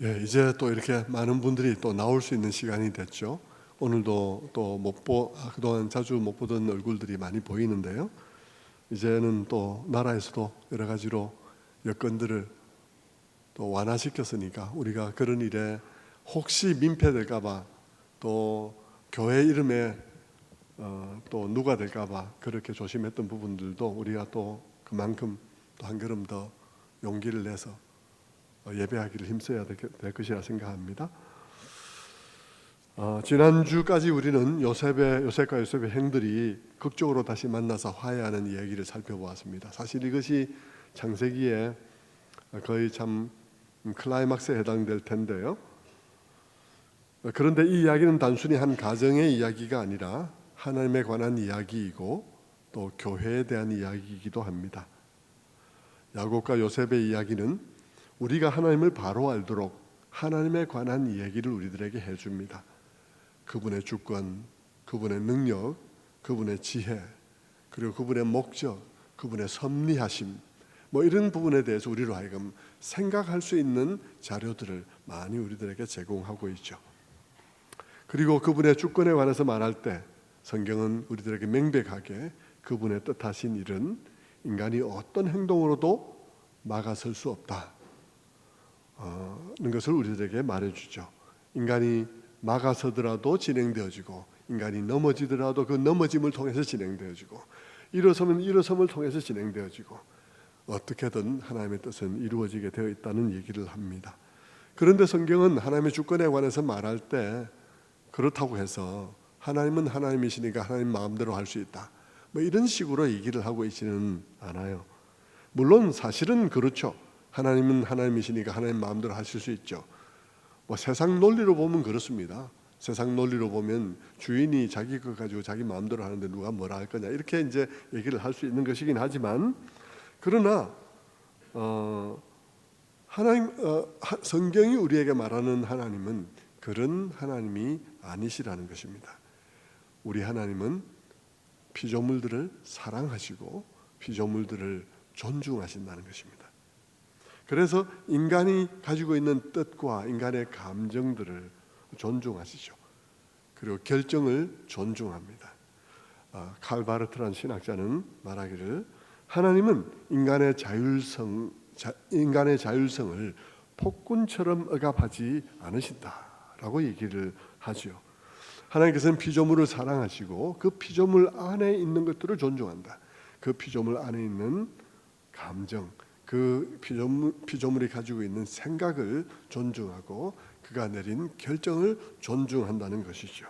예, 이제 또 이렇게 많은 분들이 또 나올 수 있는 시간이 됐죠. 오늘도 또 그동안 자주 못 보던 얼굴들이 많이 보이는데요. 이제는 또 나라에서도 여러 가지로 여건들을 또 완화시켰으니까 우리가 그런 일에 혹시 민폐될까봐 또 교회 이름에 또 누가 될까봐 그렇게 조심했던 부분들도 우리가 또 그만큼 또 한 걸음 더 용기를 내서 예배하기를 힘써야 될 것이라 생각합니다. 지난주까지 우리는 요셉과 요셉의 형들이 극적으로 다시 만나서 화해하는 이야기를 살펴보았습니다. 사실 이것이 창세기에 거의 참 클라이막스에 해당될 텐데요. 그런데 이 이야기는 단순히 한 가정의 이야기가 아니라 하나님에 관한 이야기이고 또 교회에 대한 이야기이기도 합니다. 야곱과 요셉의 이야기는 우리가 하나님을 바로 알도록 하나님에 관한 이야기를 우리들에게 해줍니다. 그분의 주권, 그분의 능력, 그분의 지혜, 그리고 그분의 목적, 그분의 섭리하심, 이런 부분에 대해서 우리로 하여금 생각할 수 있는 자료들을 많이 우리들에게 제공하고 있죠. 그리고 그분의 주권에 관해서 말할 때 성경은 우리들에게 명백하게 그분의 뜻하신 일은 인간이 어떤 행동으로도 막아설 수 없다 는 것을 우리들에게 말해주죠. 인간이 막아서더라도 진행되어지고, 인간이 넘어지더라도 그 넘어짐을 통해서 진행되어지고, 일어서면 일어섬을 통해서 진행되어지고, 어떻게든 하나님의 뜻은 이루어지게 되어 있다는 얘기를 합니다. 그런데 성경은 하나님의 주권에 관해서 말할 때 그렇다고 해서 하나님은 하나님이시니까 하나님 마음대로 할 수 있다, 이런 식으로 얘기를 하고 있지는 않아요. 물론 사실은 그렇죠. 하나님은 하나님이시니까 하나님 마음대로 하실 수 있죠. 세상 논리로 보면 그렇습니다. 세상 논리로 보면 주인이 자기 것 가지고 자기 마음대로 하는데 누가 뭐라 할 거냐, 이렇게 이제 얘기를 할 수 있는 것이긴 하지만, 그러나 성경이 우리에게 말하는 하나님은 그런 하나님이 아니시라는 것입니다. 우리 하나님은 피조물들을 사랑하시고 피조물들을 존중하신다는 것입니다. 그래서 인간이 가지고 있는 뜻과 인간의 감정들을 존중하시죠. 그리고 결정을 존중합니다. 칼 바르트라는 신학자는 말하기를 하나님은 인간의 자율성을 폭군처럼 억압하지 않으신다라고 얘기를 하죠. 하나님께서는 피조물을 사랑하시고 그 피조물 안에 있는 것들을 존중한다. 그 피조물 안에 있는 감정, 그 피조물이 가지고 있는 생각을 존중하고 그가 내린 결정을 존중한다는 것이죠.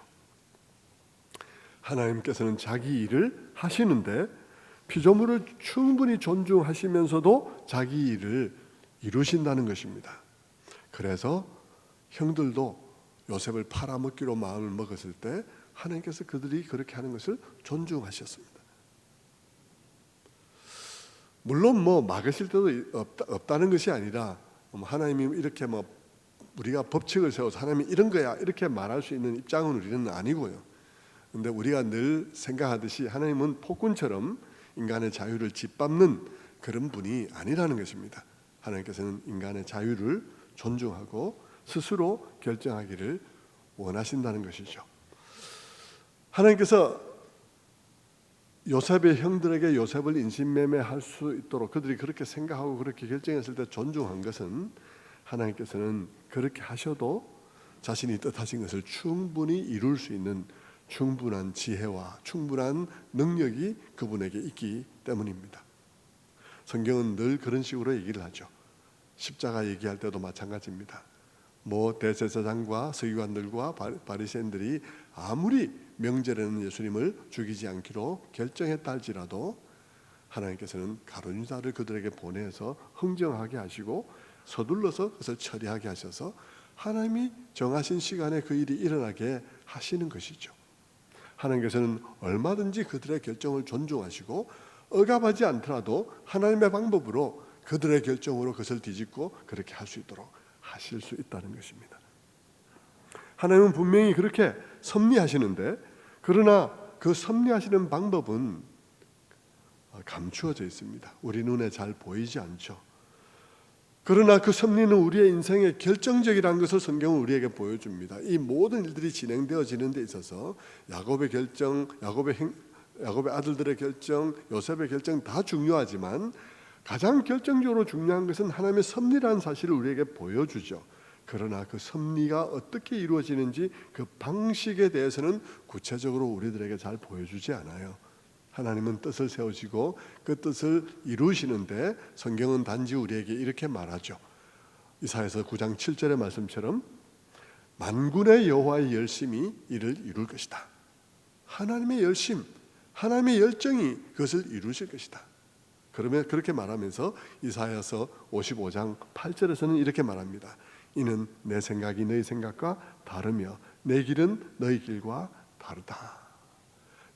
하나님께서는 자기 일을 하시는데 피조물을 충분히 존중하시면서도 자기 일을 이루신다는 것입니다. 그래서 형들도 요셉을 팔아먹기로 마음을 먹었을 때 하나님께서 그들이 그렇게 하는 것을 존중하셨습니다. 물론 막으실 때도 없다는 것이 아니라 하나님이 이렇게 우리가 법칙을 세워서 하나님이 이런 거야 이렇게 말할 수 있는 입장은 우리는 아니고요. 그런데 우리가 늘 생각하듯이 하나님은 폭군처럼 인간의 자유를 짓밟는 그런 분이 아니라는 것입니다. 하나님께서는 인간의 자유를 존중하고 스스로 결정하기를 원하신다는 것이죠. 하나님께서 요셉의 형들에게 요셉을 인신매매할 수 있도록 그들이 그렇게 생각하고 그렇게 결정했을 때 존중한 것은 하나님께서는 그렇게 하셔도 자신이 뜻하신 것을 충분히 이룰 수 있는 충분한 지혜와 충분한 능력이 그분에게 있기 때문입니다. 성경은 늘 그런 식으로 얘기를 하죠. 십자가 얘기할 때도 마찬가지입니다. 대제사장과 서기관들과 바리새인들이 아무리 명절에는 예수님을 죽이지 않기로 결정했다 할지라도 하나님께서는 가룟유다를 그들에게 보내서 흥정하게 하시고 서둘러서 그것을 처리하게 하셔서 하나님이 정하신 시간에 그 일이 일어나게 하시는 것이죠. 하나님께서는 얼마든지 그들의 결정을 존중하시고 억압하지 않더라도 하나님의 방법으로 그들의 결정으로 그것을 뒤집고 그렇게 할 수 있도록 하실 수 있다는 것입니다. 하나님은 분명히 그렇게 섭리하시는데, 그러나 그 섭리하시는 방법은 감추어져 있습니다. 우리 눈에 잘 보이지 않죠. 그러나 그 섭리는 우리의 인생의 결정적이라는 것을 성경은 우리에게 보여줍니다. 이 모든 일들이 진행되어지는 데 있어서 야곱의 결정, 야곱의 아들들의 결정, 요셉의 결정 다 중요하지만 가장 결정적으로 중요한 것은 하나님의 섭리라는 사실을 우리에게 보여주죠. 그러나 그 섭리가 어떻게 이루어지는지 그 방식에 대해서는 구체적으로 우리들에게 잘 보여주지 않아요. 하나님은 뜻을 세우시고 그 뜻을 이루시는데 성경은 단지 우리에게 이렇게 말하죠. 이사야서 9장 7절의 말씀처럼 만군의 여호와의 열심이 이를 이룰 것이다. 하나님의 열심, 하나님의 열정이 그것을 이루실 것이다. 그러면 그렇게 말하면서 이사야서 55장 8절에서는 이렇게 말합니다. 이는 내 생각이 너희 생각과 다르며 내 길은 너희 길과 다르다.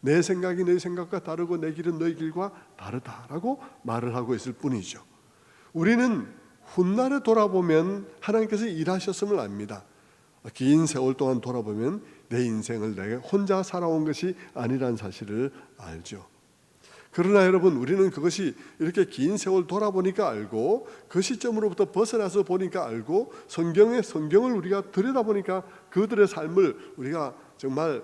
내 생각이 너희 생각과 다르고 내 길은 너희 길과 다르다라고 말을 하고 있을 뿐이죠. 우리는 훗날에 돌아보면 하나님께서 일하셨음을 압니다. 긴 세월 동안 돌아보면 내 인생을 내가 혼자 살아온 것이 아니라는 사실을 알죠. 그러나 여러분, 우리는 그것이 이렇게 긴 세월 돌아보니까 알고 그 시점으로부터 벗어나서 보니까 알고 성경을 우리가 들여다보니까 그들의 삶을 우리가 정말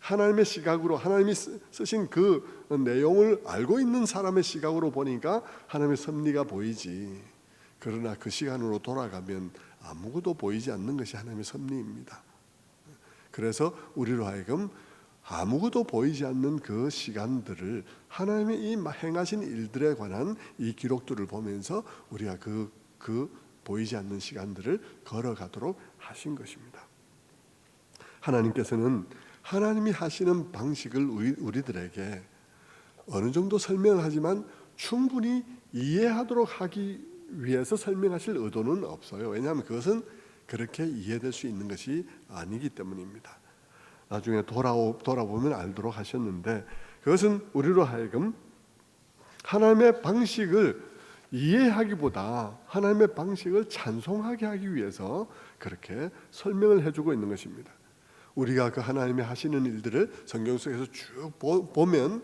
하나님의 시각으로, 하나님이 쓰신 그 내용을 알고 있는 사람의 시각으로 보니까 하나님의 섭리가 보이지. 그러나 그 시간으로 돌아가면 아무것도 보이지 않는 것이 하나님의 섭리입니다. 그래서 우리로 하여금 아무것도 보이지 않는 그 시간들을 하나님의 이 행하신 일들에 관한 이 기록들을 보면서 우리가 그 보이지 않는 시간들을 걸어가도록 하신 것입니다. 하나님께서는 하나님이 하시는 방식을 우리들에게 어느 정도 설명을 하지만 충분히 이해하도록 하기 위해서 설명하실 의도는 없어요. 왜냐하면 그것은 그렇게 이해될 수 있는 것이 아니기 때문입니다. 나중에 돌아보면 알도록 하셨는데 그것은 우리로 하여금 하나님의 방식을 이해하기보다 하나님의 방식을 찬송하게 하기 위해서 그렇게 설명을 해주고 있는 것입니다. 우리가 그 하나님이 하시는 일들을 성경 속에서 쭉 보면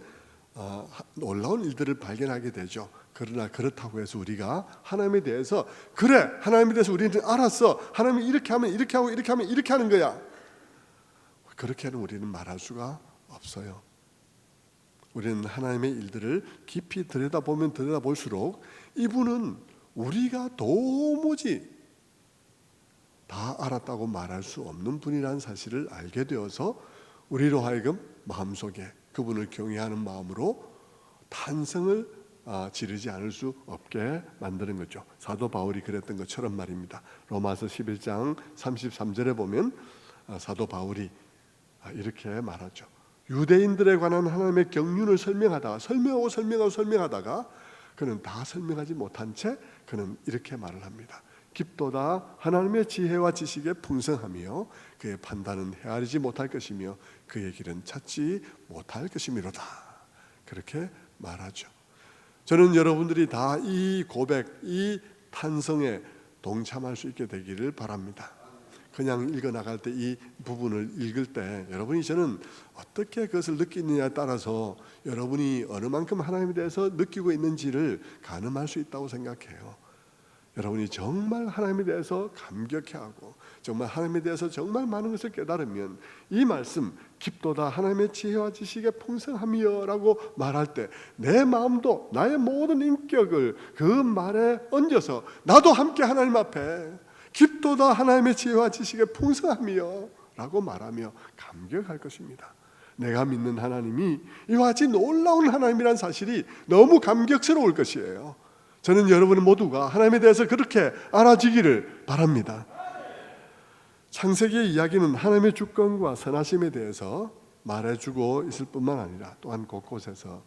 놀라운 일들을 발견하게 되죠. 그러나 그렇다고 해서 우리가 하나님에 대해서 그래, 하나님에 대해서 우리는 알았어, 하나님이 이렇게 하면 이렇게 하고 이렇게 하면 이렇게 하는 거야, 그렇게는 우리는 말할 수가 없어요. 우리는 하나님의 일들을 깊이 들여다보면 들여다볼수록 이분은 우리가 도무지 다 알았다고 말할 수 없는 분이라는 사실을 알게 되어서 우리로 하여금 마음속에 그분을 경외하는 마음으로 탄성을 지르지 않을 수 없게 만드는 거죠. 사도 바울이 그랬던 것처럼 말입니다. 로마서 11장 33절에 보면 사도 바울이 이렇게 말하죠. 유대인들에 관한 하나님의 경륜을 설명하다가 그는 다 설명하지 못한 채 그는 이렇게 말을 합니다. 깊도다 하나님의 지혜와 지식에 풍성하며 그의 판단은 헤아리지 못할 것이며 그의 길은 찾지 못할 것이미로다. 그렇게 말하죠. 저는 여러분들이 다 이 고백, 이 탄성에 동참할 수 있게 되기를 바랍니다. 그냥 읽어나갈 때 이 부분을 읽을 때 여러분이 저는 어떻게 그것을 느끼느냐에 따라서 여러분이 어느 만큼 하나님에 대해서 느끼고 있는지를 가늠할 수 있다고 생각해요. 여러분이 정말 하나님에 대해서 감격해하고 정말 하나님에 대해서 정말 많은 것을 깨달으면 이 말씀 깊도다 하나님의 지혜와 지식의 풍성함이여 라고 말할 때 내 마음도 나의 모든 인격을 그 말에 얹어서 나도 함께 하나님 앞에 깊도다 하나님의 지혜와 지식의 풍성함이여 라고 말하며 감격할 것입니다. 내가 믿는 하나님이 이와 같이 놀라운 하나님이라는 사실이 너무 감격스러울 것이에요. 저는 여러분 모두가 하나님에 대해서 그렇게 알아지기를 바랍니다. 창세기의 이야기는 하나님의 주권과 선하심에 대해서 말해주고 있을 뿐만 아니라 또한 곳곳에서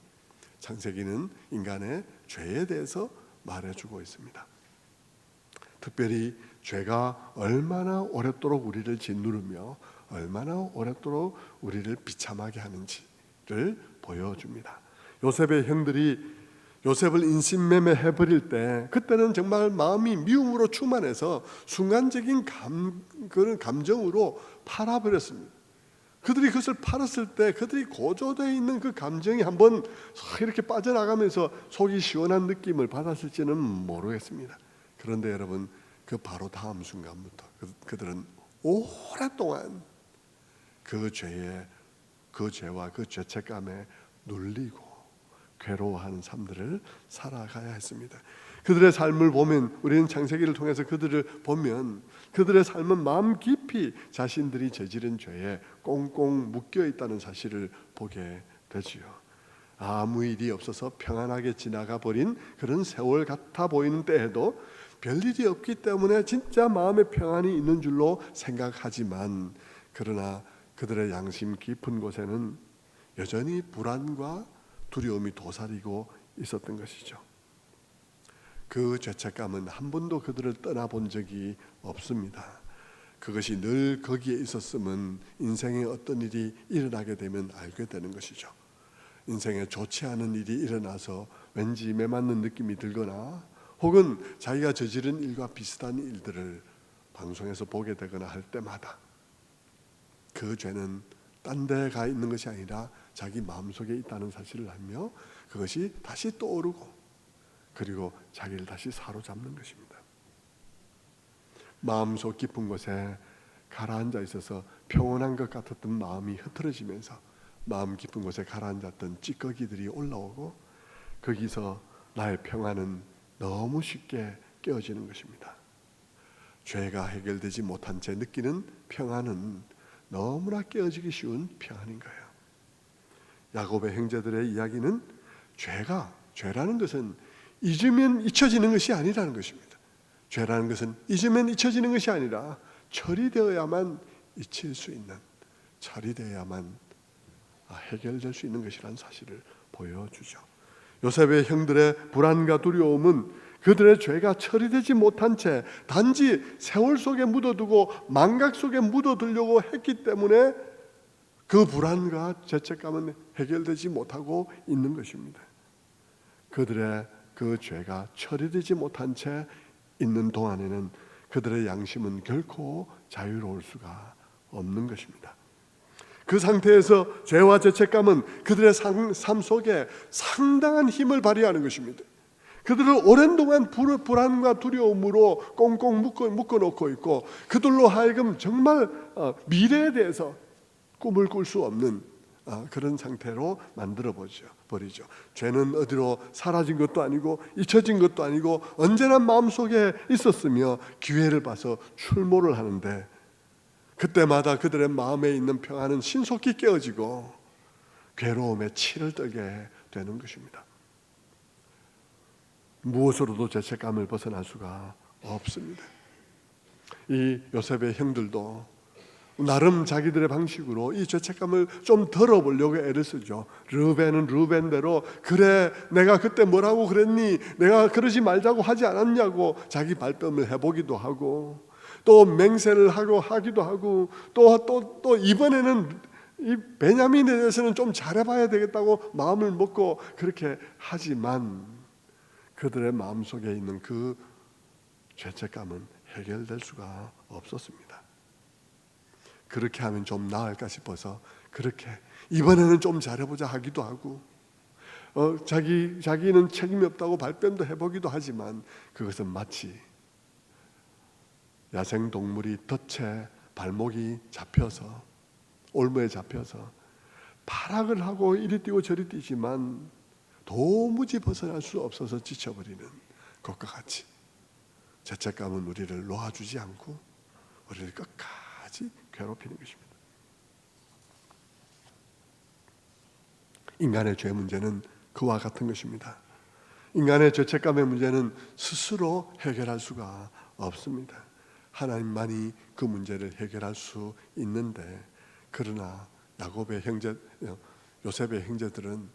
창세기는 인간의 죄에 대해서 말해주고 있습니다. 특별히 죄가 얼마나 오랫도록 우리를 짓누르며 얼마나 오랫도록 우리를 비참하게 하는지를 보여줍니다. 요셉의 형들이 요셉을 인신매매해 버릴 때 그때는 정말 마음이 미움으로 충만해서 순간적인 그런 감정으로 팔아버렸습니다. 그들이 그것을 팔았을 때 그들이 고조되어 있는 그 감정이 한번 이렇게 빠져나가면서 속이 시원한 느낌을 받았을지는 모르겠습니다. 그런데 여러분, 그 바로 다음 순간부터 그들은 오랫동안 그 죄와 그 죄책감에 눌리고 괴로워하는 삶들을 살아가야 했습니다. 그들의 삶을 보면, 우리는 창세기를 통해서 그들을 보면 그들의 삶은 마음 깊이 자신들이 저지른 죄에 꽁꽁 묶여 있다는 사실을 보게 되지요. 아무 일이 없어서 평안하게 지나가 버린 그런 세월 같아 보이는 때에도 별일이 없기 때문에 진짜 마음에 평안이 있는 줄로 생각하지만, 그러나 그들의 양심 깊은 곳에는 여전히 불안과 두려움이 도사리고 있었던 것이죠. 그 죄책감은 한 번도 그들을 떠나본 적이 없습니다. 그것이 늘 거기에 있었으면 인생에 어떤 일이 일어나게 되면 알게 되는 것이죠. 인생에 좋지 않은 일이 일어나서 왠지 매맞는 느낌이 들거나, 혹은 자기가 저지른 일과 비슷한 일들을 방송에서 보게 되거나 할 때마다 그 죄는 딴 데 가 있는 것이 아니라 자기 마음속에 있다는 사실을 알며 그것이 다시 떠오르고, 그리고 자기를 다시 사로잡는 것입니다. 마음속 깊은 곳에 가라앉아 있어서 평온한 것 같았던 마음이 흐트러지면서 마음 깊은 곳에 가라앉았던 찌꺼기들이 올라오고, 거기서 나의 평안은 너무 쉽게 깨어지는 것입니다. 죄가 해결되지 못한 채 느끼는 평안은 너무나 깨어지기 쉬운 평안인 거예요. 야곱의 형제들의 이야기는 죄라는 것은 잊으면 잊혀지는 것이 아니라는 것입니다. 죄라는 것은 잊으면 잊혀지는 것이 아니라 처리되어야만 잊힐 수 있는, 처리되어야만 해결될 수 있는 것이라는 사실을 보여주죠. 요셉의 형들의 불안과 두려움은 그들의 죄가 처리되지 못한 채 단지 세월 속에 묻어두고 망각 속에 묻어두려고 했기 때문에 그 불안과 죄책감은 해결되지 못하고 있는 것입니다. 그들의 그 죄가 처리되지 못한 채 있는 동안에는 그들의 양심은 결코 자유로울 수가 없는 것입니다. 그 상태에서 죄와 죄책감은 그들의 삶 속에 상당한 힘을 발휘하는 것입니다. 그들을 오랜 동안 불안과 두려움으로 꽁꽁 묶어놓고 있고, 그들로 하여금 정말 미래에 대해서 꿈을 꿀 수 없는 그런 상태로 만들어 버리죠. 죄는 어디로 사라진 것도 아니고 잊혀진 것도 아니고 언제나 마음속에 있었으며 기회를 봐서 출몰을 하는데, 그때마다 그들의 마음에 있는 평안은 신속히 깨어지고 괴로움에 치를 떨게 되는 것입니다. 무엇으로도 죄책감을 벗어날 수가 없습니다. 이 요셉의 형들도 나름 자기들의 방식으로 이 죄책감을 좀 덜어보려고 애를 쓰죠. 르벤은 르벤대로, 그래 내가 그때 뭐라고 그랬니, 내가 그러지 말자고 하지 않았냐고 자기 발뺌을 해보기도 하고, 또 맹세를 하기도 하고, 또 이번에는 이 베냐민에 대해서는 좀 잘해봐야 되겠다고 마음을 먹고 그렇게 하지만, 그들의 마음속에 있는 그 죄책감은 해결될 수가 없었습니다. 그렇게 하면 좀 나을까 싶어서 그렇게 이번에는 좀 잘해보자 하기도 하고, 자기는 책임이 없다고 발뺌도 해보기도 하지만, 그것은 마치 야생동물이 덫에 발목이 잡혀서, 올무에 잡혀서 발악을 하고 이리 뛰고 저리 뛰지만 도무지 벗어날 수 없어서 지쳐버리는 것과 같이, 죄책감은 우리를 놓아주지 않고 우리를 끝까지 괴롭히는 것입니다. 인간의 죄 문제는 그와 같은 것입니다. 인간의 죄책감의 문제는 스스로 해결할 수가 없습니다. 하나님만이 그 문제를 해결할 수 있는데, 그러나 요셉의 형제들은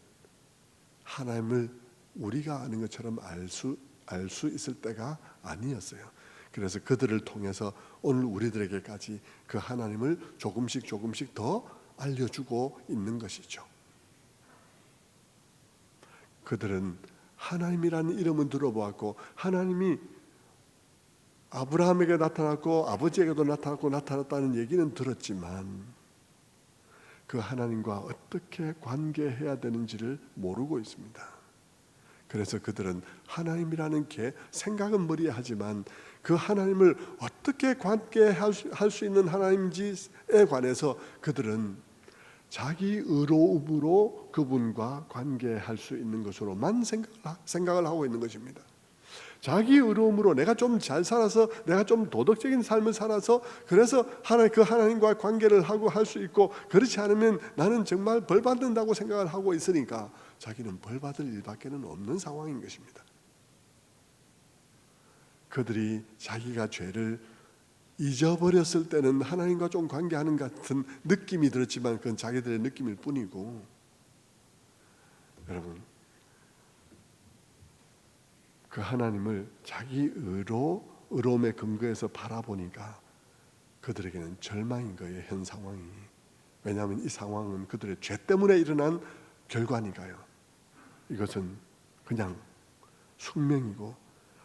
하나님을 우리가 아는 것처럼 알 수 있을 때가 아니었어요. 그래서 그들을 통해서 오늘 우리들에게까지 그 하나님을 조금씩 더 알려주고 있는 것이죠. 그들은 하나님이라는 이름은 들어보았고, 하나님이 아브라함에게 나타났고 아버지에게도 나타났다는 얘기는 들었지만, 그 하나님과 어떻게 관계해야 되는지를 모르고 있습니다. 그래서 그들은 하나님이라는 생각은 머리에 하지만 그 하나님을 어떻게 관계할 수 있는 하나님인지에 관해서 그들은 자기 의로움으로 그분과 관계할 수 있는 것으로만 생각을 하고 있는 것입니다. 자기 의로움으로 내가 좀 잘 살아서, 내가 좀 도덕적인 삶을 살아서, 그래서 그 하나님과 관계를 하고 할 수 있고, 그렇지 않으면 나는 정말 벌 받는다고 생각을 하고 있으니까 자기는 벌 받을 일밖에는 없는 상황인 것입니다. 그들이 자기가 죄를 잊어버렸을 때는 하나님과 좀 관계하는 같은 느낌이 들었지만 그건 자기들의 느낌일 뿐이고, 여러분, 그 하나님을 자기 의로움에 근거해서 바라보니까 그들에게는 절망인 거예요, 현 상황이. 왜냐하면 이 상황은 그들의 죄 때문에 일어난 결과니까요. 이것은 그냥 숙명이고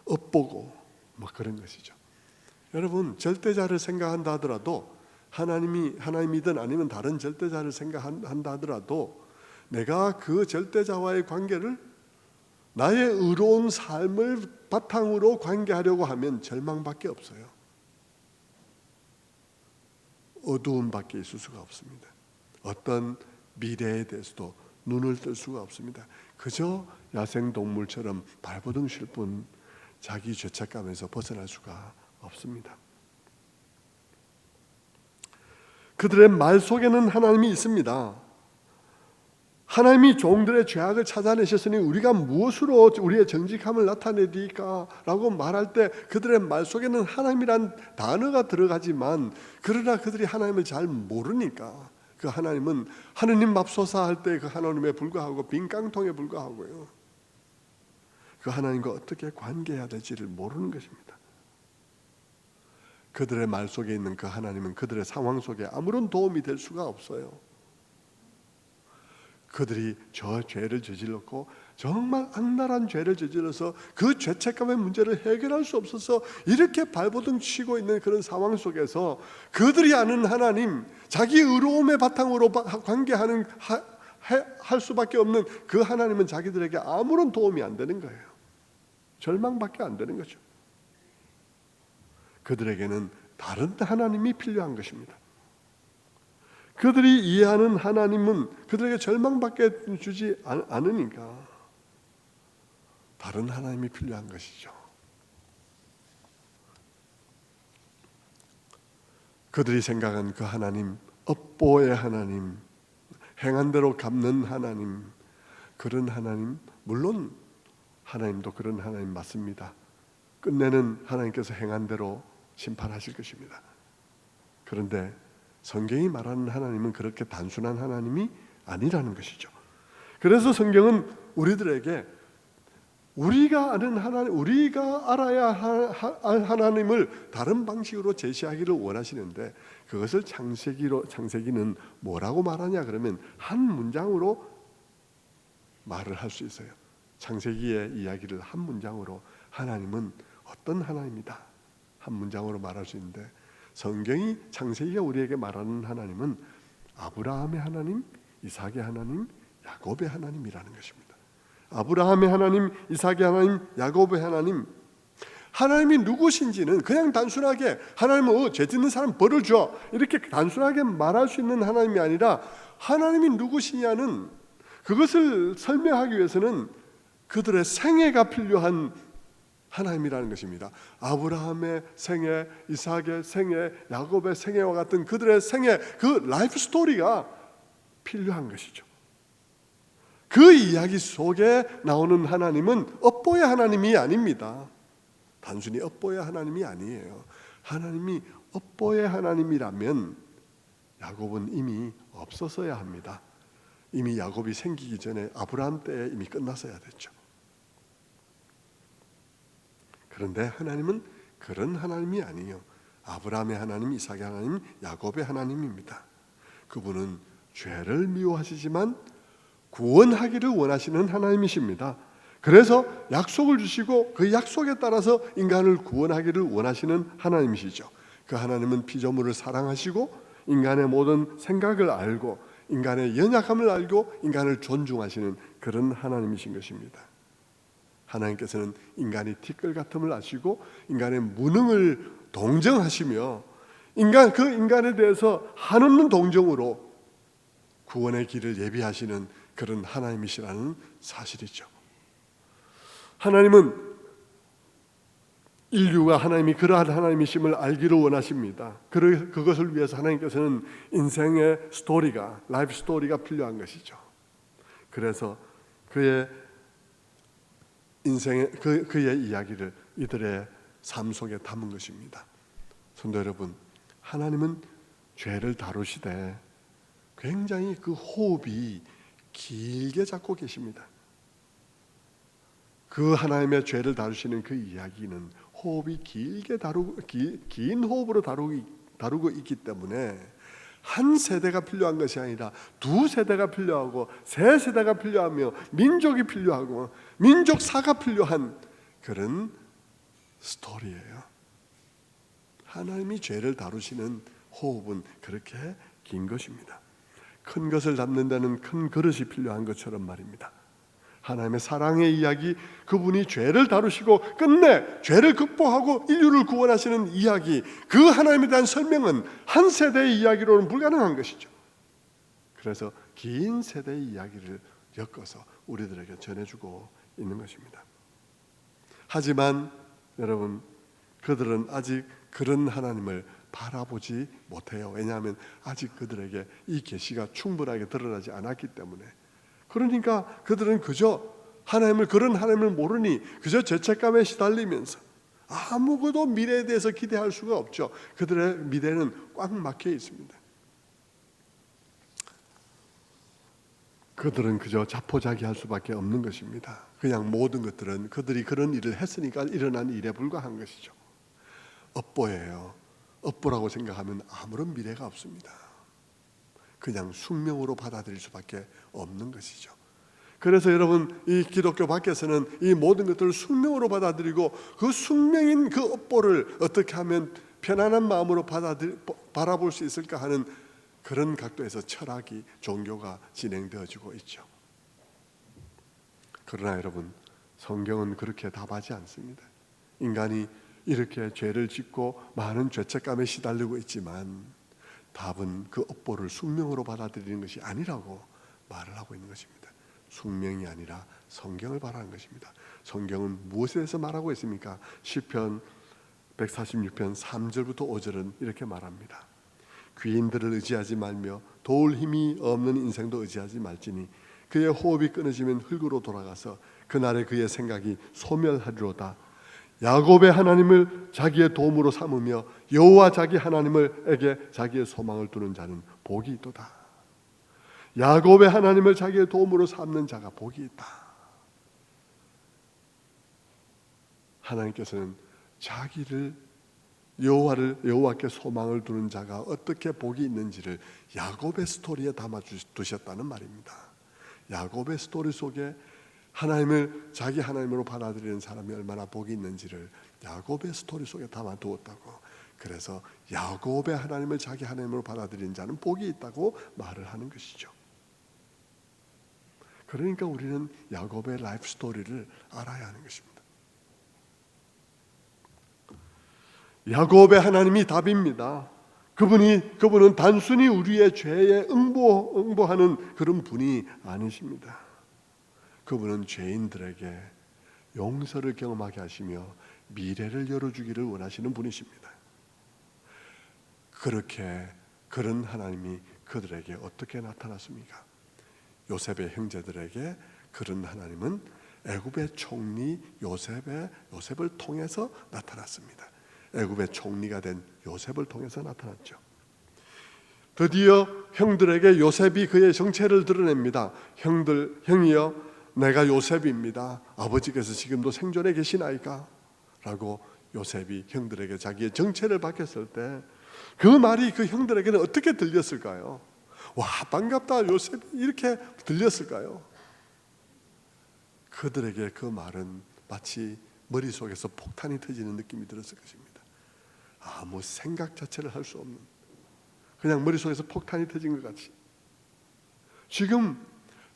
업보고 뭐 그런 것이죠. 여러분, 절대자를 생각한다 하더라도, 하나님이든 아니면 다른 절대자를 생각한다 하더라도 내가 그 절대자와의 관계를 나의 의로운 삶을 바탕으로 관계하려고 하면 절망밖에 없어요. 어두움밖에 있을 수가 없습니다. 어떤 미래에 대해서도 눈을 뜰 수가 없습니다. 그저 야생동물처럼 발버둥 칠 뿐 자기 죄책감에서 벗어날 수가 없습니다. 그들의 말 속에는 하나님이 있습니다. 하나님이 종들의 죄악을 찾아내셨으니 우리가 무엇으로 우리의 정직함을 나타내리까? 라고 말할 때 그들의 말 속에는 하나님이란 단어가 들어가지만, 그러나 그들이 하나님을 잘 모르니까 그 하나님은 하느님 맙소사 할 때 그 하나님에 불과하고 빈 깡통에 불과하고요, 그 하나님과 어떻게 관계해야 될지를 모르는 것입니다. 그들의 말 속에 있는 그 하나님은 그들의 상황 속에 아무런 도움이 될 수가 없어요. 그들이 저 죄를 저질렀고 정말 악랄한 죄를 저질러서 그 죄책감의 문제를 해결할 수 없어서 이렇게 발버둥 치고 있는 그런 상황 속에서 그들이 아는 하나님, 자기 의로움의 바탕으로 관계하는 할 수밖에 없는 그 하나님은 자기들에게 아무런 도움이 안 되는 거예요. 절망밖에 안 되는 거죠. 그들에게는 다른 하나님이 필요한 것입니다. 그들이 이해하는 하나님은 그들에게 절망밖에 주지 않으니까 다른 하나님이 필요한 것이죠. 그들이 생각한 그 하나님, 업보의 하나님, 행한 대로 갚는 하나님, 그런 하나님, 물론 하나님도 그런 하나님 맞습니다. 끝내는 하나님께서 행한 대로 심판하실 것입니다. 그런데 성경이 말하는 하나님은 그렇게 단순한 하나님이 아니라는 것이죠. 그래서 성경은 우리들에게 우리가 아는 하나님, 우리가 알아야 할 하나님을 다른 방식으로 제시하기를 원하시는데, 그것을 창세기는 뭐라고 말하냐 그러면 한 문장으로 말을 할 수 있어요. 창세기의 이야기를 한 문장으로, 하나님은 어떤 하나님이다, 한 문장으로 말할 수 있는데, 성경이 창세기가 우리에게 말하는 하나님은 아브라함의 하나님, 이삭의 하나님, 야곱의 하나님이라는 것입니다. 아브라함의 하나님, 이삭의 하나님, 야곱의 하나님, 하나님이 누구신지는 그냥 단순하게 하나님은 죄 짓는 사람 벌을 줘, 이렇게 단순하게 말할 수 있는 하나님이 아니라, 하나님이 누구시냐는 그것을 설명하기 위해서는 그들의 생애가 필요한 하나님이라는 것입니다. 아브라함의 생애, 이삭의 생애, 야곱의 생애와 같은 그들의 생애, 그 라이프 스토리가 필요한 것이죠. 그 이야기 속에 나오는 하나님은 업보의 하나님이 아닙니다. 단순히 업보의 하나님이 아니에요. 하나님이 업보의 하나님이라면 야곱은 이미 없었어야 합니다. 이미 야곱이 생기기 전에 아브라함 때에 이미 끝났어야 됐죠. 그런데 하나님은 그런 하나님이 아니에요. 아브라함의 하나님, 이삭의 하나님, 야곱의 하나님입니다. 그분은 죄를 미워하시지만 구원하기를 원하시는 하나님이십니다. 그래서 약속을 주시고 그 약속에 따라서 인간을 구원하기를 원하시는 하나님이시죠. 그 하나님은 피조물을 사랑하시고 인간의 모든 생각을 알고 인간의 연약함을 알고 인간을 존중하시는 그런 하나님이신 것입니다. 하나님께서는 인간이 티끌 같음을 아시고 인간의 무능을 동정하시며 그 인간에 대해서 한없는 동정으로 구원의 길을 예비하시는 그런 하나님이시라는 사실이죠. 하나님은 인류가 하나님이 그러한 하나님이심을 알기를 원하십니다. 그것을 위해서 하나님께서는 인생의 스토리가, 라이프 스토리가 필요한 것이죠. 그래서 그의 인생의 그의 이야기를 이들의 삶 속에 담은 것입니다. 성도 여러분, 하나님은 죄를 다루시되 굉장히 그 호흡이 길게 잡고 계십니다. 그 하나님의 죄를 다루시는 그 이야기는 호흡이 길게 긴 호흡으로 다루고 있기 때문에 한 세대가 필요한 것이 아니라 두 세대가 필요하고 세 세대가 필요하며 민족이 필요하고 민족사가 필요한 그런 스토리예요. 하나님이 죄를 다루시는 호흡은 그렇게 긴 것입니다. 큰 것을 담는 데는 큰 그릇이 필요한 것처럼 말입니다. 하나님의 사랑의 이야기, 그분이 죄를 다루시고 끝내 죄를 극복하고 인류를 구원하시는 이야기, 그 하나님에 대한 설명은 한 세대의 이야기로는 불가능한 것이죠. 그래서 긴 세대의 이야기를 엮어서 우리들에게 전해주고 있는 것입니다. 하지만 여러분, 그들은 아직 그런 하나님을 바라보지 못해요. 왜냐하면 아직 그들에게 이 계시가 충분하게 드러나지 않았기 때문에. 그러니까 그들은 그저 그런 하나님을 모르니 그저 죄책감에 시달리면서 아무것도 미래에 대해서 기대할 수가 없죠. 그들의 미래는 꽉 막혀 있습니다. 그들은 그저 자포자기할 수밖에 없는 것입니다. 그냥 모든 것들은 그들이 그런 일을 했으니까 일어난 일에 불과한 것이죠. 업보예요. 업보라고 생각하면 아무런 미래가 없습니다. 그냥 숙명으로 받아들일 수밖에 없는 것이죠. 그래서 여러분, 이 기독교 밖에서는 이 모든 것들을 숙명으로 받아들이고 그 숙명인 그 업보를 어떻게 하면 편안한 마음으로 바라볼 수 있을까 하는 그런 각도에서 철학이, 종교가 진행되어지고 있죠. 그러나 여러분, 성경은 그렇게 답하지 않습니다. 인간이 이렇게 죄를 짓고 많은 죄책감에 시달리고 있지만 답은 그 업보를 숙명으로 받아들이는 것이 아니라고 말을 하고 있는 것입니다. 숙명이 아니라 성경을 바라는 것입니다. 성경은 무엇에 대해서 말하고 있습니까? 시편 146편 3절부터 5절은 이렇게 말합니다. 귀인들을 의지하지 말며 도울 힘이 없는 인생도 의지하지 말지니 그의 호흡이 끊어지면 흙으로 돌아가서 그날에 그의 생각이 소멸하리로다. 야곱의 하나님을 자기의 도움으로 삼으며 여호와 자기 하나님에게 자기의 소망을 두는 자는 복이 있도다. 야곱의 하나님을 자기의 도움으로 삼는 자가 복이 있다. 하나님께서는 자기를 여호와께 소망을 두는 자가 어떻게 복이 있는지를 야곱의 스토리에 담아 두셨다는 말입니다. 야곱의 스토리 속에 하나님을 자기 하나님으로 받아들이는 사람이 얼마나 복이 있는지를 야곱의 스토리 속에 담아 두었다고. 그래서 야곱의 하나님을 자기 하나님으로 받아들이는 자는 복이 있다고 말을 하는 것이죠. 그러니까 우리는 야곱의 라이프 스토리를 알아야 하는 것입니다. 야곱의 하나님이 답입니다. 그분은 단순히 우리의 죄에 응보하는 그런 분이 아니십니다. 그분은 죄인들에게 용서를 경험하게 하시며 미래를 열어주기를 원하시는 분이십니다. 그런 하나님이 그들에게 어떻게 나타났습니까? 요셉의 형제들에게 그런 하나님은 애굽의 총리 요셉을 통해서 나타났습니다. 애굽의 총리가 된 요셉을 통해서 나타났죠. 드디어 형들에게 요셉이 그의 정체를 드러냅니다. 형이여, 내가 요셉입니다. 아버지께서 지금도 생존해 계시나이까? 라고 요셉이 형들에게 자기의 정체를 밝혔을 때 그 말이 그 형들에게는 어떻게 들렸을까요? 와, 반갑다, 요셉이 이렇게 들렸을까요? 그들에게 그 말은 마치 머릿속에서 폭탄이 터지는 느낌이 들었을 것입니다. 아무 생각 자체를 할 수 없는, 그냥 머릿속에서 폭탄이 터진 것 같이. 지금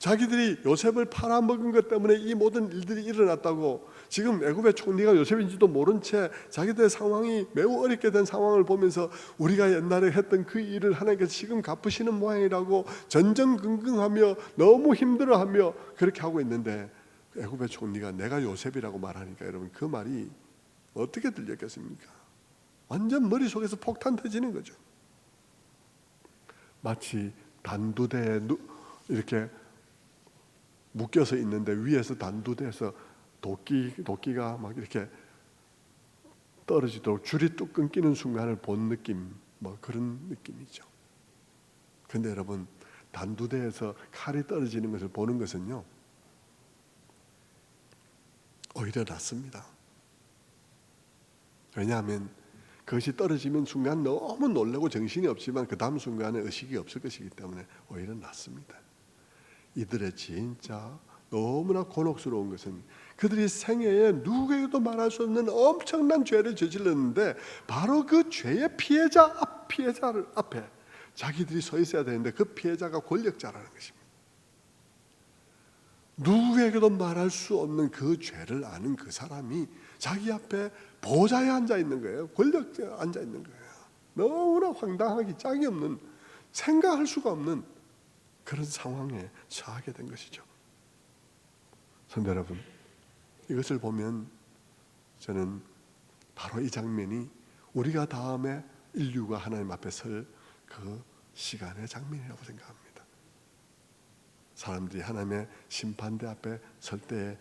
자기들이 요셉을 팔아먹은 것 때문에 이 모든 일들이 일어났다고, 지금 애굽의 총리가 요셉인지도 모른 채 자기들의 상황이 매우 어렵게 된 상황을 보면서 우리가 옛날에 했던 그 일을 하나님께서 지금 갚으시는 모양이라고 전전긍긍하며 너무 힘들어하며 그렇게 하고 있는데, 애굽의 총리가 내가 요셉이라고 말하니까 여러분 그 말이 어떻게 들렸겠습니까? 완전 머릿속에서 폭탄 터지는 거죠. 마치 단두대에 이렇게 묶여서 있는데 위에서 단두대에서 도끼가 막 이렇게 떨어지도록 줄이 뚝 끊기는 순간을 본 느낌, 뭐 그런 느낌이죠. 근데 여러분, 단두대에서 칼이 떨어지는 것을 보는 것은요 오히려 낫습니다. 왜냐하면 그것이 떨어지면 순간 너무 놀라고 정신이 없지만 그 다음 순간에 의식이 없을 것이기 때문에 오히려 낫습니다. 이들의 진짜 너무나 곤혹스러운 것은 그들이 생애에 누구에게도 말할 수 없는 엄청난 죄를 저질렀는데 바로 그 죄의 피해자를 앞에 자기들이 서 있어야 되는데 그 피해자가 권력자라는 것입니다. 누구에게도 말할 수 없는 그 죄를 아는 그 사람이 자기 앞에 보좌에 앉아 있는 거예요. 권력자에 앉아 있는 거예요. 너무나 황당하기 짝이 없는, 생각할 수가 없는 그런 상황에 처하게 된 것이죠. 성도 여러분, 이것을 보면 저는 바로 이 장면이 우리가 다음에 인류가 하나님 앞에 설 그 시간의 장면이라고 생각합니다. 사람들이 하나님의 심판대 앞에 설 때에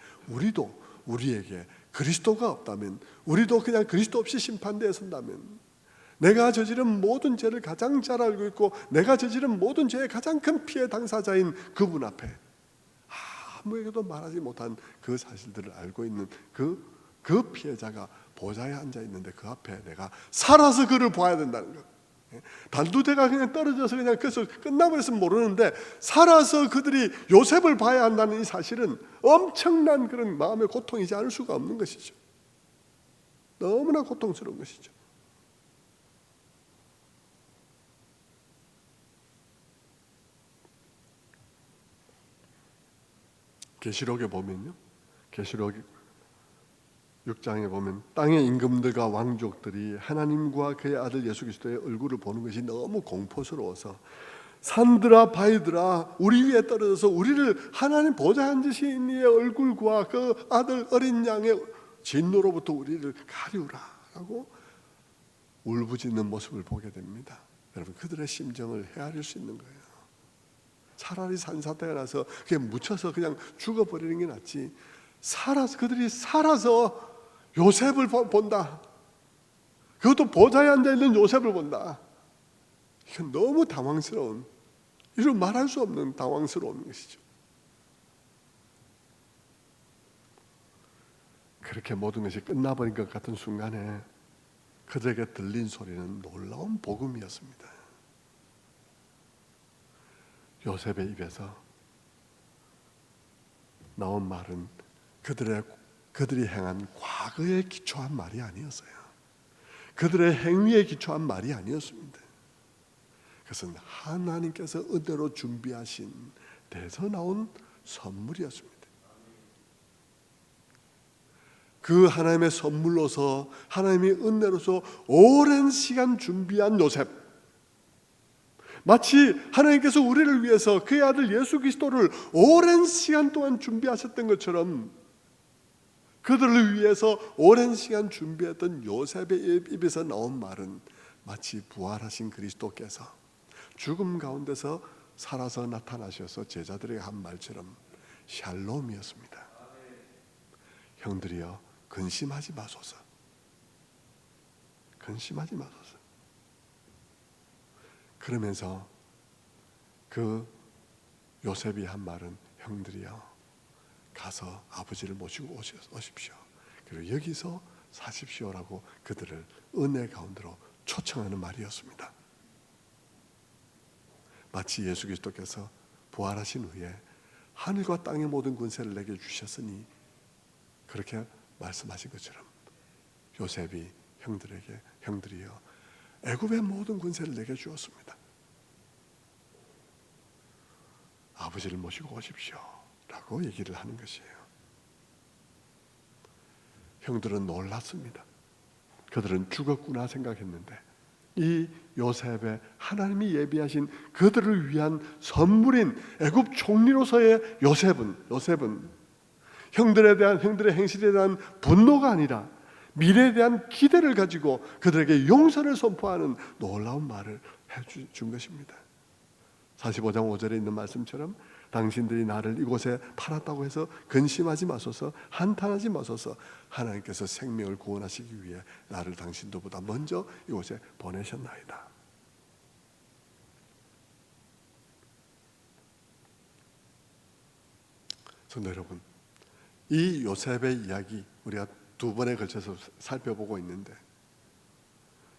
우리에게 그리스도가 없다면, 우리도 그냥 그리스도 없이 심판대에 선다면, 내가 저지른 모든 죄를 가장 잘 알고 있고 내가 저지른 모든 죄의 가장 큰 피해 당사자인 그분 앞에 아무에게도 말하지 못한 그 사실들을 알고 있는 그 피해자가 보좌에 앉아 있는데 그 앞에 내가 살아서 그를 봐야 된다는 것. 단두대가 그냥 떨어져서 그냥 그래서 끝나버렸으면 모르는데 살아서 그들이 요셉을 봐야 한다는 이 사실은 엄청난 그런 마음의 고통이지 않을 수가 없는 것이죠. 너무나 고통스러운 것이죠. 계시록에 보면요, 계시록 6장에 보면 땅의 임금들과 왕족들이 하나님과 그의 아들 예수 그리스도의 얼굴을 보는 것이 너무 공포스러워서 산들아 바위들아 우리 위에 떨어져서 우리를 하나님 보좌에 앉으신 이의 얼굴과 그 아들 어린 양의 진노로부터 우리를 가리우라 라고 울부짖는 모습을 보게 됩니다. 여러분, 그들의 심정을 헤아릴 수 있는 거예요. 차라리 산사태가 나서 그냥 묻혀서 그냥 죽어버리는 게 낫지, 그들이 살아서 요셉을 본다, 그것도 보좌에 앉아있는 요셉을 본다. 이건 너무 당황스러운, 이런 말할 수 없는 당황스러운 것이죠. 그렇게 모든 것이 끝나버린 것 같은 순간에 그들에게 들린 소리는 놀라운 복음이었습니다. 요셉의 입에서 나온 말은 그들이 행한 과거에 기초한 말이 아니었어요. 그들의 행위에 기초한 말이 아니었습니다. 그것은 하나님께서 은혜로 준비하신 데서 나온 선물이었습니다. 그 하나님의 선물로서, 하나님의 은혜로서 오랜 시간 준비한 요셉, 마치 하나님께서 우리를 위해서 그의 아들 예수 그리스도를 오랜 시간 동안 준비하셨던 것처럼 그들을 위해서 오랜 시간 준비했던 요셉의 입에서 나온 말은 마치 부활하신 그리스도께서 죽음 가운데서 살아서 나타나셔서 제자들에게 한 말처럼 샬롬이었습니다. 형들이여, 근심하지 마소서. 근심하지 마소서. 그러면서 그 요셉이 한 말은 형들이여, 가서 아버지를 모시고 오십시오. 그리고 여기서 사십시오라고 그들을 은혜 가운데로 초청하는 말이었습니다. 마치 예수 그리스도께서 부활하신 후에 하늘과 땅의 모든 권세를 내게 주셨으니 그렇게 말씀하신 것처럼 요셉이 형들에게 형들이여, 애굽의 모든 권세를 내게 주었습니다. 아버지를 모시고 오십시오 라고 얘기를 하는 것이에요. 형들은 놀랐습니다. 그들은 죽었구나 생각했는데 이 요셉의 하나님이 예비하신 그들을 위한 선물인 애굽 총리로서의 요셉은 형들의 행실에 대한 분노가 아니라 미래에 대한 기대를 가지고 그들에게 용서를 선포하는 놀라운 말을 해준 것입니다. 45장 5절에 있는 말씀처럼 당신들이 나를 이곳에 팔았다고 해서 근심하지 마소서, 한탄하지 마소서. 하나님께서 생명을 구원하시기 위해 나를 당신들보다 먼저 이곳에 보내셨나이다. 성도 여러분, 이 요셉의 이야기 우리가 두 번에 걸쳐서 살펴보고 있는데,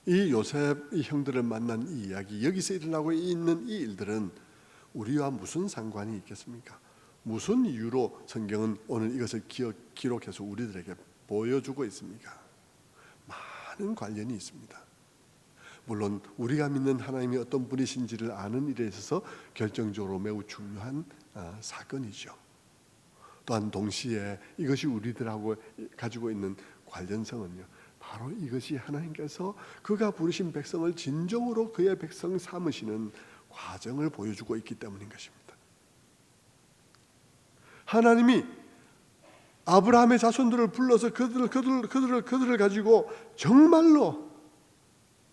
이 요셉 이 형들을 만난 이 이야기, 여기서 일어나고 있는 이 일들은 우리와 무슨 상관이 있겠습니까? 무슨 이유로 성경은 오늘 이것을 기록해서 우리들에게 보여주고 있습니까? 많은 관련이 있습니다. 물론 우리가 믿는 하나님이 어떤 분이신지를 아는 일에 있어서 결정적으로 매우 중요한 사건이죠. 또한 동시에 이것이 우리들하고 가지고 있는 관련성은요, 바로 이것이 하나님께서 그가 부르신 백성을 진정으로 그의 백성 삼으시는 과정을 보여주고 있기 때문인 것입니다. 하나님이 아브라함의 자손들을 불러서 그들을 가지고 정말로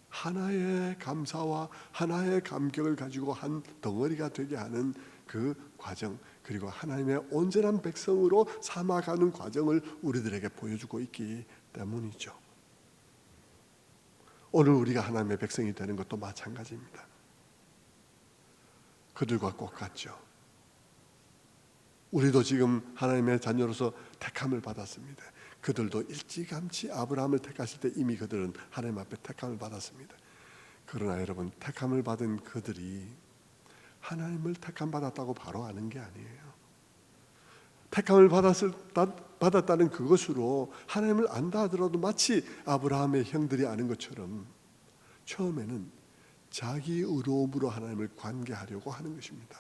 하나의 감사와 하나의 감격을 가지고 한 덩어리가 되게 하는 그 과정, 그리고 하나님의 온전한 백성으로 삼아가는 과정을 우리들에게 보여주고 있기 때문이죠. 오늘 우리가 하나님의 백성이 되는 것도 마찬가지입니다. 그들과 똑같죠. 우리도 지금 하나님의 자녀로서 택함을 받았습니다. 그들도 일찌감치 아브라함을 택하실 때 이미 그들은 하나님 앞에 택함을 받았습니다. 그러나 여러분, 택함을 받은 그들이 하나님을 택함 받았다고 바로 아는 게 아니에요. 택함을 받았다는 그것으로 하나님을 안다 하더라도 마치 아브라함의 형들이 아는 것처럼 처음에는 자기 의로움으로 하나님을 관계하려고 하는 것입니다.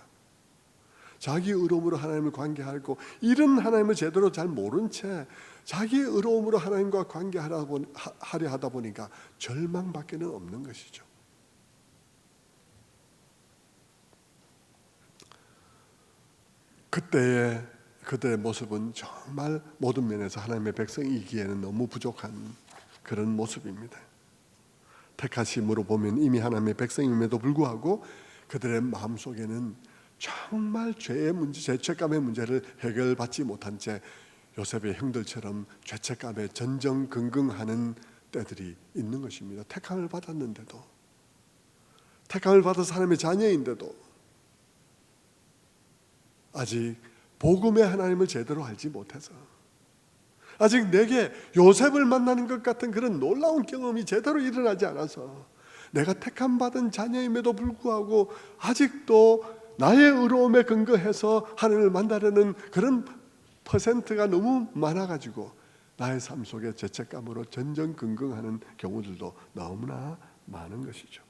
자기 의로움으로 하나님을 관계하고, 이런 하나님을 제대로 잘 모른 채 자기 의로움으로 하나님과 관계하려 하다 보니까 절망밖에는 없는 것이죠. 그때의 그들의 모습은 정말 모든 면에서 하나님의 백성이기에는 너무 부족한 그런 모습입니다. 택하심으로 보면 이미 하나님의 백성임에도 불구하고 그들의 마음속에는 정말 죄의 문제, 죄책감의 문제를 해결받지 못한 채 요셉의 형들처럼 죄책감에 전전긍긍하는 때들이 있는 것입니다. 택함을 받았는데도, 택함을 받아서 하나님의 자녀인데도 아직 복음의 하나님을 제대로 알지 못해서, 아직 내게 요셉을 만나는 것 같은 그런 놀라운 경험이 제대로 일어나지 않아서, 내가 택함 받은 자녀임에도 불구하고 아직도 나의 의로움에 근거해서 하나님을 만나려는 그런 퍼센트가 너무 많아가지고 나의 삶 속에 죄책감으로 전전긍긍하는 경우들도 너무나 많은 것이죠.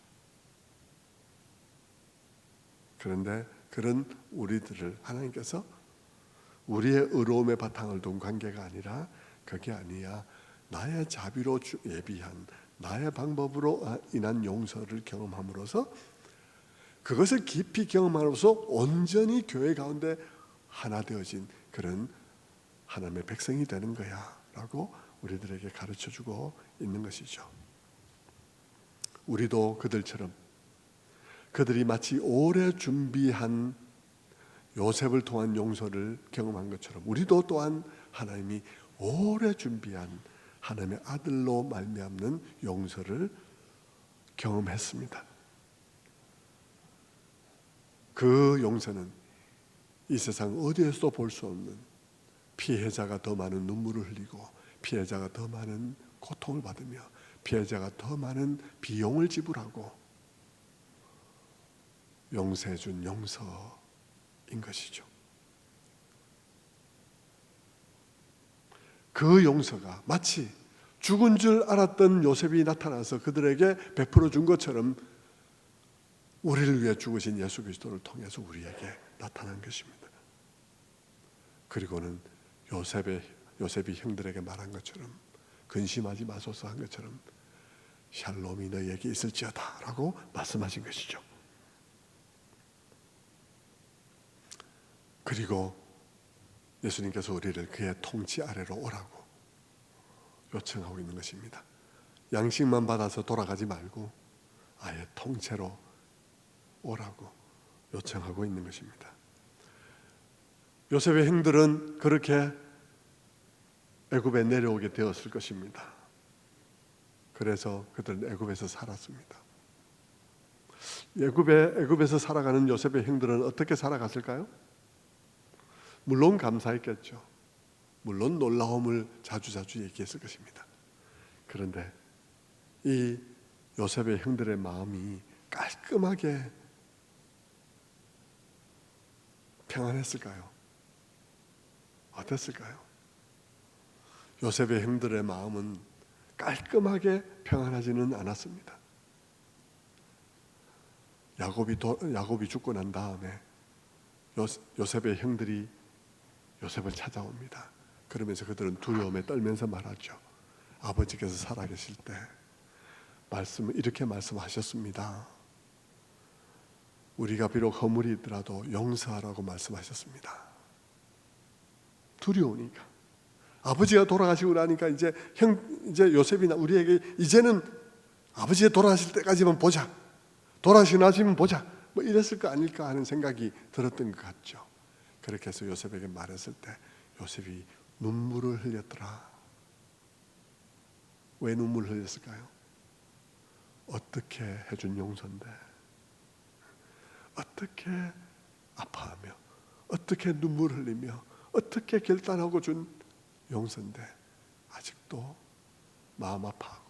그런데 그런 우리들을 하나님께서 우리의 의로움의 바탕을 둔 관계가 아니라, 그게 아니야 나의 자비로 예비한 나의 방법으로 인한 용서를 경험함으로써, 그것을 깊이 경험함으로써 온전히 교회 가운데 하나 되어진 그런 하나님의 백성이 되는 거야 라고 우리들에게 가르쳐주고 있는 것이죠. 우리도 그들처럼, 그들이 마치 오래 준비한 요셉을 통한 용서를 경험한 것처럼, 우리도 또한 하나님이 오래 준비한 하나님의 아들로 말미암는 용서를 경험했습니다. 그 용서는 이 세상 어디에서도 볼 수 없는, 피해자가 더 많은 눈물을 흘리고 피해자가 더 많은 고통을 받으며 피해자가 더 많은 비용을 지불하고 용서해 준 용서인 것이죠. 그 용서가 마치 죽은 줄 알았던 요셉이 나타나서 그들에게 베풀어 준 것처럼 우리를 위해 죽으신 예수 그리스도를 통해서 우리에게 나타난 것입니다. 그리고는 요셉이 형들에게 말한 것처럼, 근심하지 마소서 한 것처럼 샬롬이 너희에게 있을지어다 라고 말씀하신 것이죠. 그리고 예수님께서 우리를 그의 통치 아래로 오라고 요청하고 있는 것입니다. 양식만 받아서 돌아가지 말고 아예 통째로 오라고 요청하고 있는 것입니다. 요셉의 형들은 그렇게 애굽에 내려오게 되었을 것입니다. 그래서 그들은 애굽에서 살았습니다. 애굽에서 살아가는 요셉의 형들은 어떻게 살아갔을까요? 물론 감사했겠죠. 물론 놀라움을 자주자주 얘기했을 것입니다. 그런데 이 요셉의 형들의 마음이 깔끔하게 평안했을까요? 어땠을까요? 요셉의 형들의 마음은 깔끔하게 평안하지는 않았습니다. 야곱이 죽고 난 다음에 요셉의 형들이 요셉을 찾아옵니다. 그러면서 그들은 두려움에 떨면서 말하죠. 아버지께서 살아계실 때 이렇게 말씀하셨습니다. 우리가 비록 허물이 있더라도 용서하라고 말씀하셨습니다. 두려우니까. 아버지가 돌아가시고 나니까 이제 요셉이나 우리에게 이제는 아버지가 돌아가실 때까지만 보자. 돌아가시고 나시면 보자. 뭐 이랬을 거 아닐까 하는 생각이 들었던 것 같죠. 그렇게 해서 요셉에게 말했을 때 요셉이 눈물을 흘렸더라. 왜 눈물을 흘렸을까요? 어떻게 해준 용서인데, 어떻게 아파하며, 어떻게 눈물 흘리며, 어떻게 결단하고 준 용서인데 아직도 마음 아파하고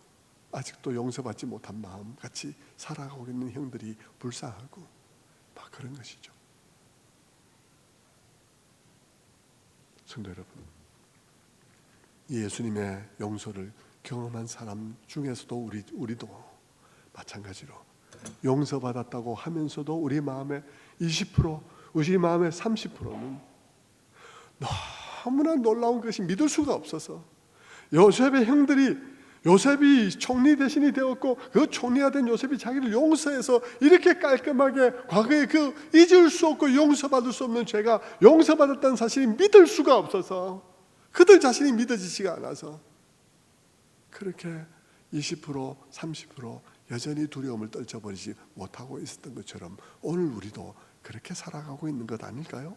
아직도 용서받지 못한 마음 같이 살아가고 있는 형들이 불쌍하고 막 그런 것이죠. 성도 여러분, 예수님의 용서를 경험한 사람 중에서도 우리도 마찬가지로 용서받았다고 하면서도 우리 마음의 20%, 우리 마음의 30%는 너무나 놀라운 것이 믿을 수가 없어서 요셉의 형들이 요셉이 총리 대신이 되었고 그 총리가 된 요셉이 자기를 용서해서 이렇게 깔끔하게 과거에 그 잊을 수 없고 용서받을 수 없는 죄가 용서받았다는 사실이 믿을 수가 없어서 그들 자신이 믿어지지가 않아서 그렇게 20%, 30% 여전히 두려움을 떨쳐버리지 못하고 있었던 것처럼 오늘 우리도 그렇게 살아가고 있는 것 아닐까요?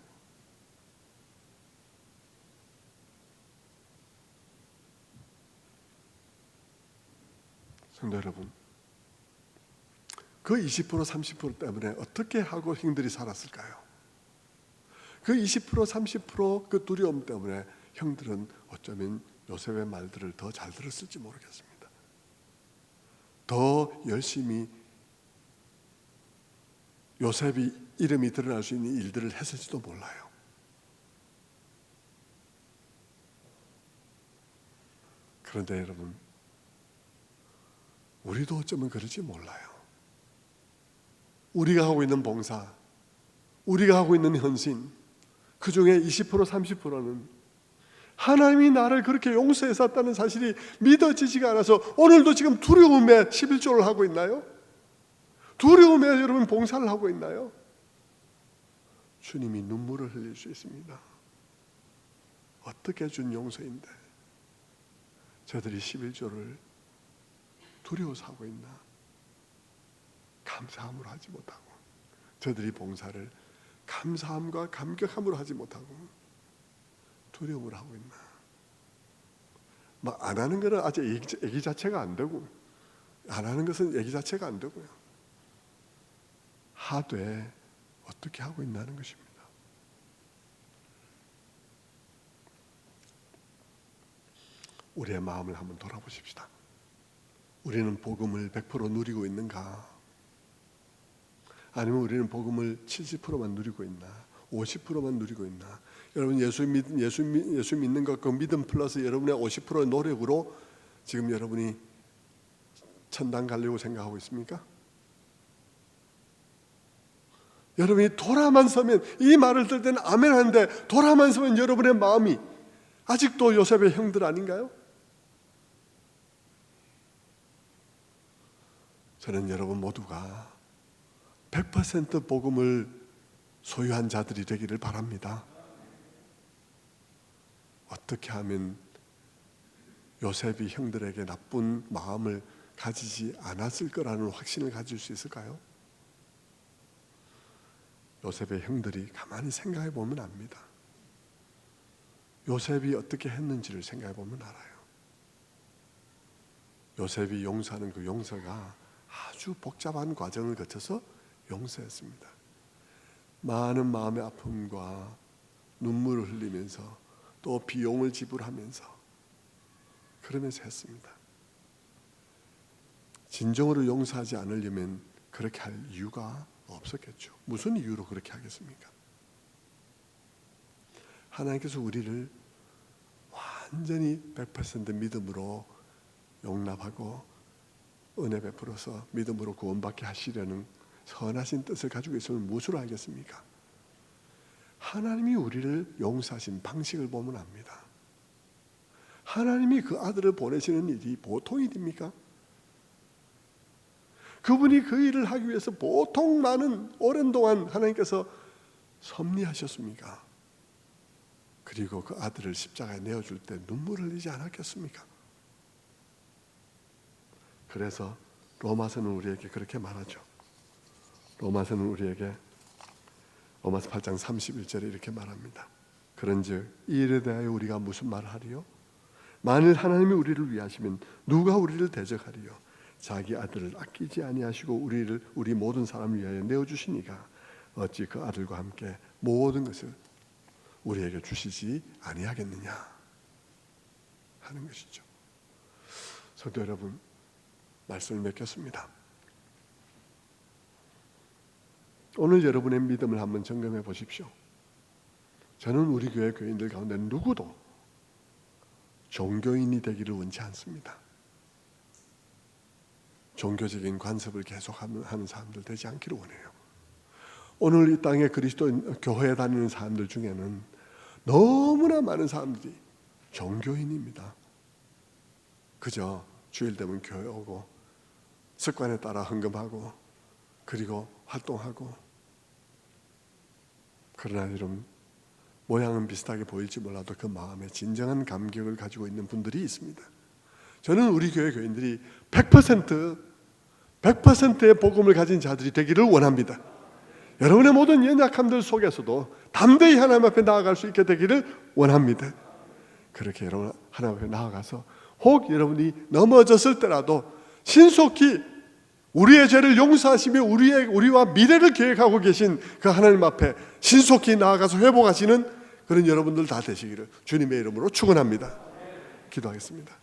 성도 여러분, 그 20%, 30% 때문에 어떻게 하고 형들이 살았을까요? 그 20%, 30% 두려움 때문에 형들은 어쩌면 요셉의 말들을 더 잘 들었을지 모르겠습니다. 더 열심히 요셉이 이름이 드러날 수 있는 일들을 했을지도 몰라요. 그런데 여러분, 우리도 어쩌면 그럴지 몰라요. 우리가 하고 있는 봉사, 우리가 하고 있는 헌신, 그 중에 20%, 30%는 하나님이 나를 그렇게 용서했었다는 사실이 믿어지지가 않아서 오늘도 지금 두려움에 11조를 하고 있나요? 두려움에 여러분 봉사를 하고 있나요? 주님이 눈물을 흘릴 수 있습니다. 어떻게 준 용서인데 저들이 11조를 두려워서 하고 있나? 감사함으로 하지 못하고 저들이 봉사를 감사함과 감격함으로 하지 못하고 두려움으로 하고 있나? 안 하는 것은 아직 얘기 자체가 안 되고 안 하는 것은 얘기 자체가 안 되고요. 하되 어떻게 하고 있나는 것입니다. 우리의 마음을 한번 돌아보십시다. 우리는 복음을 100% 누리고 있는가? 아니면 우리는 복음을 70%만 누리고 있나? 50%만 누리고 있나? 여러분 예수 믿는 것, 그 믿음 플러스 여러분의 50%의 노력으로 지금 여러분이 천당 가려고 생각하고 있습니까? 여러분이 돌아만 서면, 이 말을 들 때는 아멘 하는데 돌아만 서면 여러분의 마음이 아직도 요셉의 형들 아닌가요? 저는 여러분 모두가 100% 복음을 소유한 자들이 되기를 바랍니다. 어떻게 하면 요셉이 형들에게 나쁜 마음을 가지지 않았을 거라는 확신을 가질 수 있을까요? 요셉의 형들이 가만히 생각해 보면 압니다. 요셉이 어떻게 했는지를 생각해 보면 알아요. 요셉이 용서하는 그 용서가 아주 복잡한 과정을 거쳐서 용서했습니다. 많은 마음의 아픔과 눈물을 흘리면서 또 비용을 지불하면서 그러면서 했습니다. 진정으로 용서하지 않으려면 그렇게 할 이유가 없었겠죠. 무슨 이유로 그렇게 하겠습니까? 하나님께서 우리를 완전히 100% 믿음으로 용납하고 은혜 베풀어서 믿음으로 구원받게 하시려는 선하신 뜻을 가지고 있으면 무엇으로 알겠습니까? 하나님이 우리를 용서하신 방식을 보면 압니다. 하나님이 그 아들을 보내시는 일이 보통 일입니까? 그분이 그 일을 하기 위해서 보통 많은 오랜 동안 하나님께서 섭리하셨습니까? 그리고 그 아들을 십자가에 내어줄 때 눈물을 흘리지 않았겠습니까? 그래서 로마서는 우리에게 그렇게 말하죠. 로마서는 우리에게 로마서 8장 31절에 이렇게 말합니다. 그런즉 이 일에 대하여 우리가 무슨 말을 하리요? 만일 하나님이 우리를 위하시면 누가 우리를 대적하리요? 자기 아들을 아끼지 아니하시고 우리 모든 사람을 위하여 내어주시니가 어찌 그 아들과 함께 모든 것을 우리에게 주시지 아니하겠느냐 하는 것이죠. 성도 여러분, 말씀을 맺겠습니다. 오늘 여러분의 믿음을 한번 점검해 보십시오. 저는 우리 교회 교인들 가운데 누구도 종교인이 되기를 원치 않습니다. 종교적인 관습을 계속하는 사람들 되지 않기를 원해요. 오늘 이 땅에 그리스도인 교회에 다니는 사람들 중에는 너무나 많은 사람들이 종교인입니다. 그저 주일 되면 교회 오고 습관에 따라 헌금하고 그리고 활동하고, 그러나 여러분, 모양은 비슷하게 보일지 몰라도 그 마음에 진정한 감격을 가지고 있는 분들이 있습니다. 저는 우리 교회 교인들이 100%의 복음을 가진 자들이 되기를 원합니다. 여러분의 모든 연약함들 속에서도 담대히 하나님 앞에 나아갈 수 있게 되기를 원합니다. 그렇게 여러분 하나님 앞에 나아가서 혹 여러분이 넘어졌을 때라도 신속히 우리의 죄를 용서하시며 우리와 미래를 계획하고 계신 그 하나님 앞에 신속히 나아가서 회복하시는 그런 여러분들 다 되시기를 주님의 이름으로 축원합니다. 기도하겠습니다.